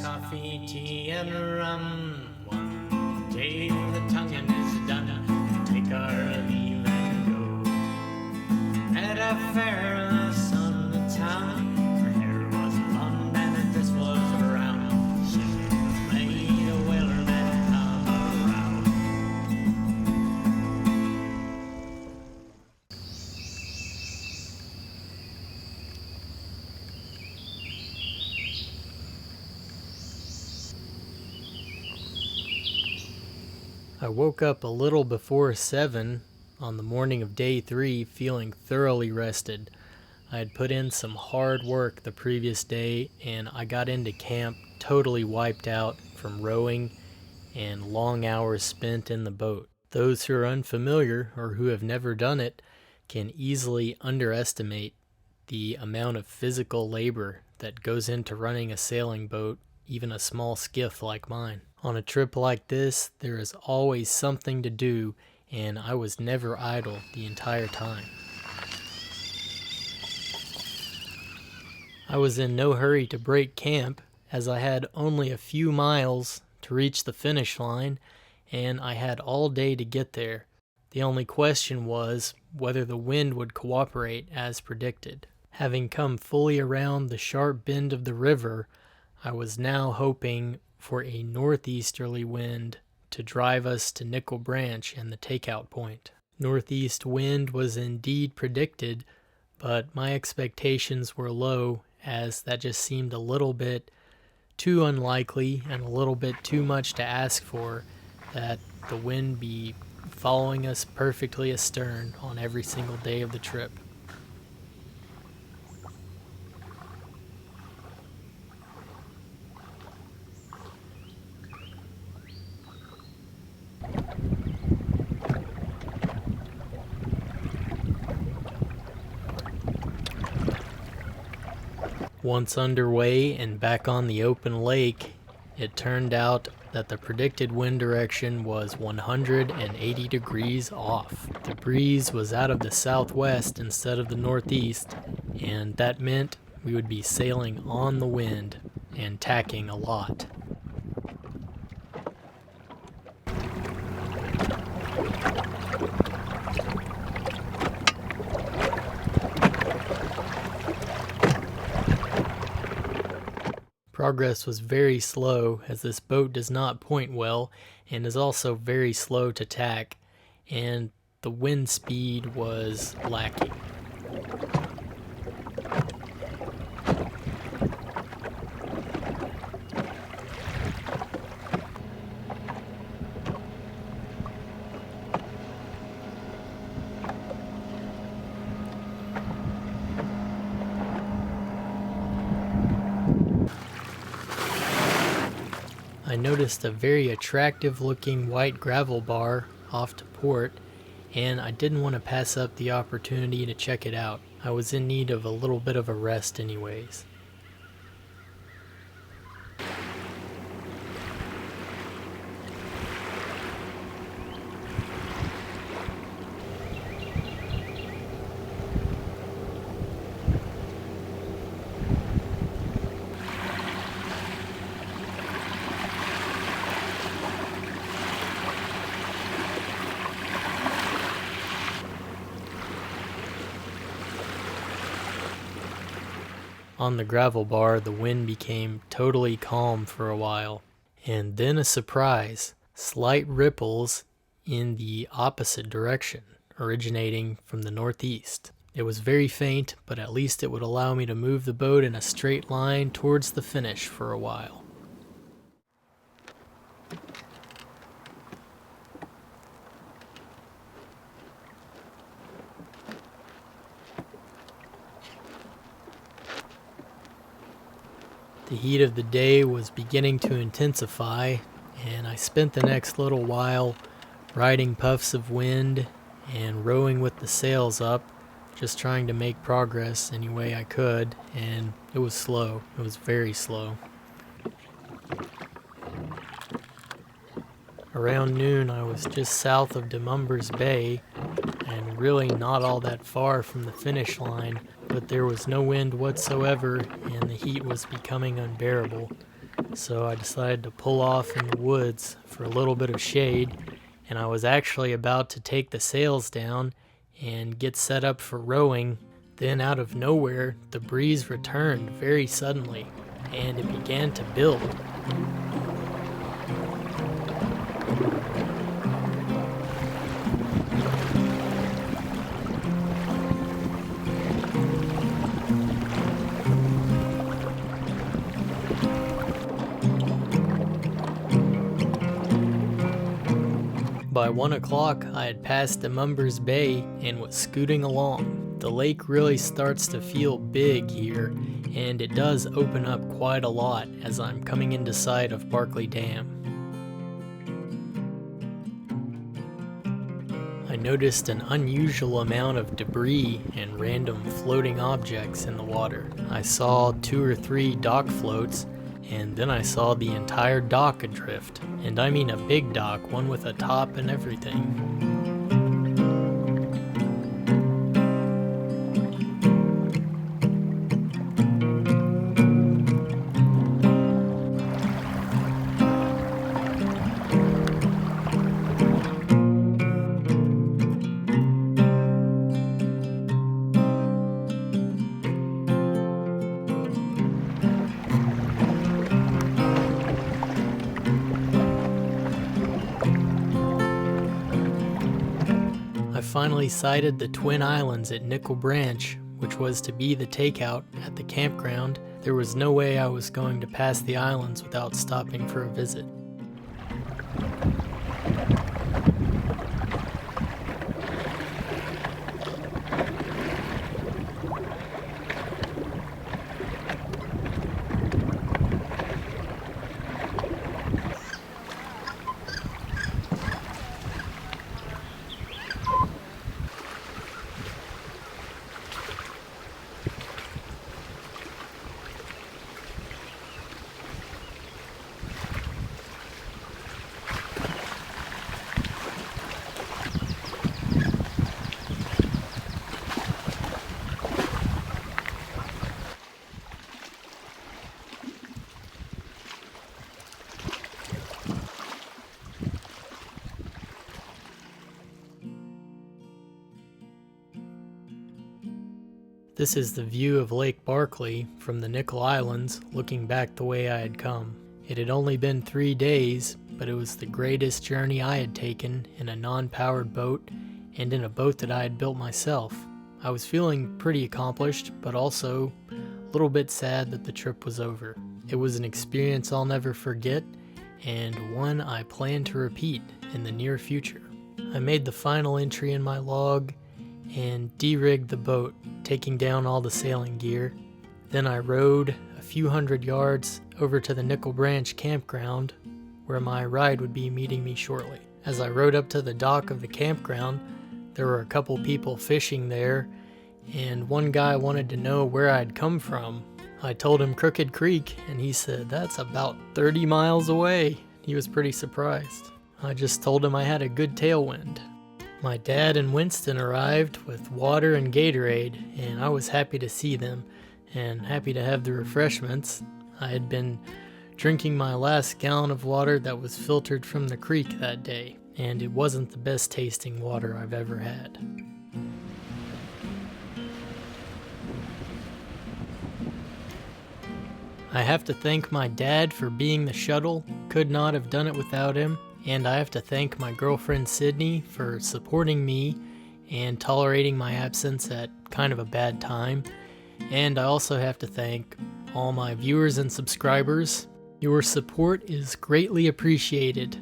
coffee, tea, and rum. One day the tonguing is done, take our leave and go. At a fair in the sun of the town, her hair was blonde and this was brown. She made a whaler man come around. I woke up a little before 7 on the morning of day 3 feeling thoroughly rested. I had put in some hard work the previous day and I got into camp totally wiped out from rowing and long hours spent in the boat. Those who are unfamiliar or who have never done it can easily underestimate the amount of physical labor that goes into running a sailing boat, even a small skiff like mine. On a trip like this, there is always something to do, and I was never idle the entire time. I was in no hurry to break camp, as I had only a few miles to reach the finish line, and I had all day to get there. The only question was whether the wind would cooperate as predicted. Having come fully around the sharp bend of the river, I was now hoping for a northeasterly wind to drive us to Nickel Branch and the takeout point. Northeast wind was indeed predicted, but my expectations were low, as that just seemed a little bit too unlikely and a little bit too much to ask for, that the wind be following us perfectly astern on every single day of the trip. Once underway and back on the open lake, it turned out that the predicted wind direction was 180 degrees off. The breeze was out of the southwest instead of the northeast, and that meant we would be sailing on the wind and tacking a lot. Progress was very slow, as this boat does not point well and is also very slow to tack, and the wind speed was lacking. I noticed a very attractive looking white gravel bar off to port, and I didn't want to pass up the opportunity to check it out. I was in need of a little bit of a rest anyways. On the gravel bar, the wind became totally calm for a while, and then a surprise, slight ripples in the opposite direction, originating from the northeast. It was very faint, but at least it would allow me to move the boat in a straight line towards the finish for a while. The heat of the day was beginning to intensify, and I spent the next little while riding puffs of wind and rowing with the sails up, just trying to make progress any way I could, and it was slow. It was very slow. Around noon, I was just south of Demumbers Bay, and really not all that far from the finish line, but there was no wind whatsoever and the heat was becoming unbearable. so I decided to pull off in the woods for a little bit of shade, and I was actually about to take the sails down and get set up for rowing. Then out of nowhere, the breeze returned very suddenly, and it began to build. By 1 o'clock, I had passed Mumbers Bay and was scooting along. The lake really starts to feel big here, and it does open up quite a lot as I'm coming into sight of Barkley Dam. I noticed an unusual amount of debris and random floating objects in the water. I saw 2 or 3 dock floats, and then I saw the entire dock adrift. And I mean a big dock, one with a top and everything. I finally sighted the Twin Islands at Nickel Branch, which was to be the takeout at the campground. There was no way I was going to pass the islands without stopping for a visit. This is the view of Lake Barkley from the Nickel Islands, looking back the way I had come. It had only been 3 days, but it was the greatest journey I had taken in a non-powered boat and in a boat that I had built myself. I was feeling pretty accomplished, but also a little bit sad that the trip was over. It was an experience I'll never forget, and one I plan to repeat in the near future. I made the final entry in my log and de-rigged the boat, taking down all the sailing gear. Then I rowed a few hundred yards over to the Nickel Branch campground, where my ride would be meeting me shortly. As I rowed up to the dock of the campground, there were a couple people fishing there, and one guy wanted to know where I'd come from. I told him Crooked Creek, and he said, "That's about 30 miles away." He was pretty surprised. I just told him I had a good tailwind. My dad and Winston arrived with water and Gatorade, and I was happy to see them and happy to have the refreshments. I had been drinking my last gallon of water that was filtered from the creek that day, and it wasn't the best tasting water I've ever had. I have to thank my dad for being the shuttle. Could not have done it without him. And I have to thank my girlfriend Sydney for supporting me and tolerating my absence at kind of a bad time. And I also have to thank all my viewers and subscribers. Your support is greatly appreciated.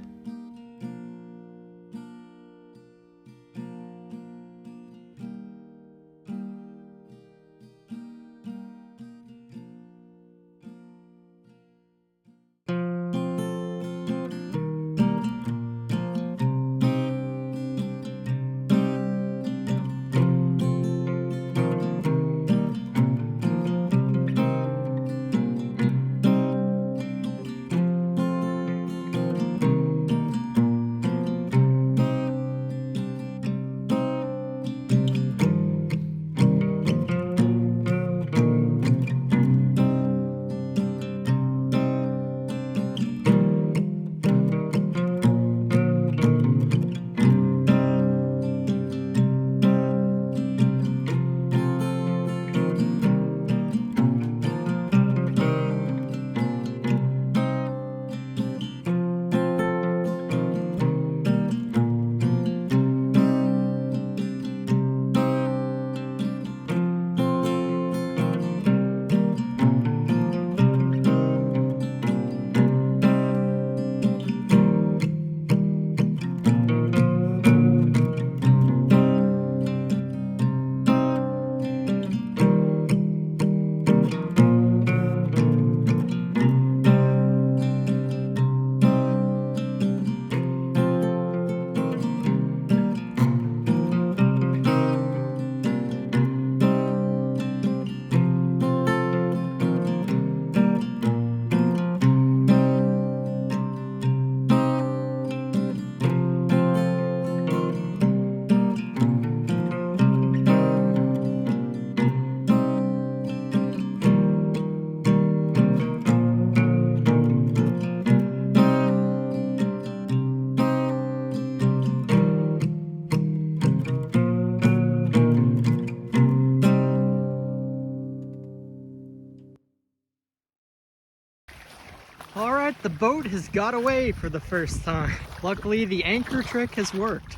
All right, the boat has got away for the first time. Luckily, the anchor trick has worked.